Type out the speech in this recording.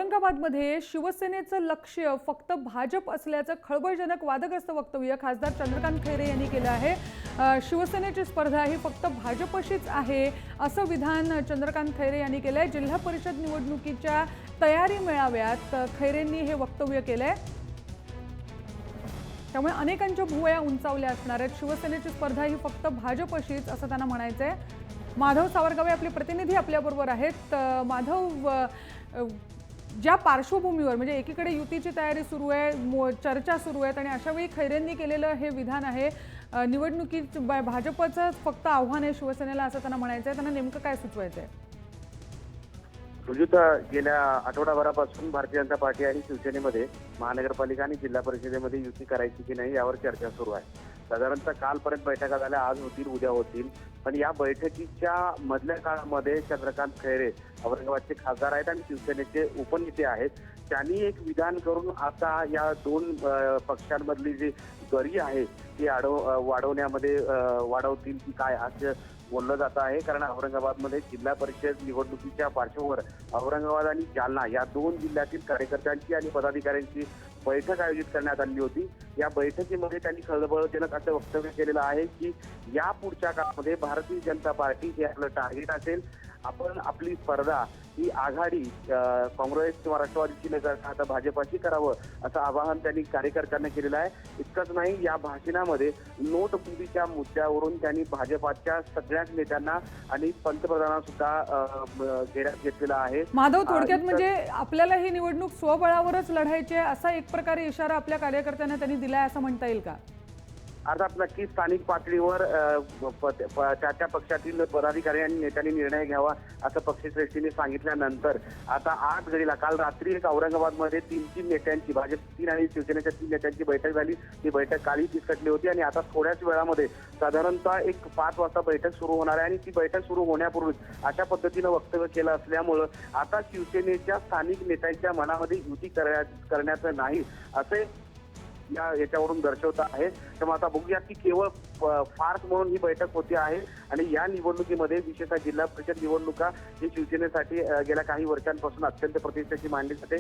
औरंगाबादमध्ये शिवसेनेचं लक्ष फक्त भाजप असल्याचं खळबळजनक वादग्रस्त वक्तव्य खासदार चंद्रकांत खैरे यांनी केलं आहे। शिवसेनेची स्पर्धा ही फक्त भाजपशीच आहे असं विधान चंद्रकांत खैरे यांनी केलंय। जिल्हा परिषद निवडणुकीच्या तयारी मेळाव्यात खैरेंनी हे वक्तव्य केलंय। त्यामुळे अनेकांच्या भुवया उंचावल्या असणार आहेत। शिवसेनेची स्पर्धा ही फक्त भाजपशीच असं त्यांना म्हणायचंय। माधव सावरगावे आपले प्रतिनिधी आपल्याबरोबर आहेत। माधव, ज्या पार्श्वभूमीवर म्हणजे एकीकडे युतीची तयारी सुरू आहे, चर्चा सुरू आहेत आणि अशा वेळी खैरेंनी केलेलं हे विधान आहे निवडणुकीत भाजपचं फक्त आव्हान आहे शिवसेनेला असं त्यांना म्हणायचंय। त्यांना नेमकं काय सुचवायचंय? गेल्या आठवडाभरापासून भारतीय जनता पार्टी आणि शिवसेनेमध्ये महानगरपालिका आणि जिल्हा परिषदेमध्ये युती करायची की नाही यावर चर्चा सुरू आहे। साधारणतः कालपर्यंत बैठका झाल्या, आज होतील उद्या होतील, पण या बैठकीच्या मधल्या काळामध्ये चंद्रकांत खैरे औरंगाबादचे खासदार आहेत आणि शिवसेनेचे उपनेते आहेत। त्यांनी एक विधान करून आता या दोन पक्षांमधली जी गरी आहे ती वाढवण्यामध्ये वाढवतील की काय असं बोललं जात आहे। कारण औरंगाबादमध्ये जिल्हा परिषद निवडणुकीच्या पार्श्वभूमीवर औरंगाबाद आणि जालना या दोन जिल्ह्यातील कार्यकर्त्यांची आणि पदाधिकाऱ्यांची बैठक आयोजित करण्यात आली होती। या बैठकीमध्ये त्यांनी खळबळजनक असं वक्तव्य केलेलं आहे की या पुढच्या काळामध्ये भारतीय जनता पार्टी हे आपलं टार्गेट असेल। आपण आपली स्पर्धा ही आघाडी काँग्रेस किंवा राष्ट्रवादीची न करता आता भाजपाशी करावं असं आवाहन त्यांनी कार्यकर्त्यांना केलेलं आहे। इतकंच नाही, या भाषणामध्ये नोटबंदीच्या मुद्द्यावरून त्यांनी भाजपाच्या सगळ्याच नेत्यांना आणि पंतप्रधानांना सुद्धा घेण्यात घेतलेला आहे। माधव, थोडक्यात म्हणजे आपल्याला ही निवडणूक स्वबळावरच लढायची आहे असा एक प्रकारे इशारा आपल्या कार्यकर्त्यांना त्यांनी दिलाय असं म्हणता येईल का? अर्थात नक्की स्थानिक पातळीवर त्या पक्षातील पदाधिकारी आणि नेत्यांनी निर्णय घ्यावा असं पक्षश्रेष्ठींनी सांगितल्यानंतर आता 8 घडीला काल रात्री एक औरंगाबादमध्ये तीन नेत्यांची, भाजप 3 आणि शिवसेनेच्या 3 नेत्यांची बैठक झाली। ती बैठक कालही फिसकटली होती आणि आता थोड्याच वेळामध्ये साधारणतः एक 5 वाजता बैठक सुरू होणार आहे आणि ती बैठक सुरू होण्यापूर्वीच अशा पद्धतीनं वक्तव्य केलं असल्यामुळं आता शिवसेनेच्या स्थानिक नेत्यांच्या मनामध्ये युती करण्याचं नाही असे याच्यावरून दर्शवता आहे। त्यामुळे आता बघूया की केवळ फार्स म्हणून ही बैठक होती आहे आणि या निवडणुकीमध्ये विशेषतः जिल्हा परिषद निवडणुका ही शिवसेनेसाठी गेल्या काही वर्षांपासून अत्यंत प्रतिष्ठेची मानली जाते।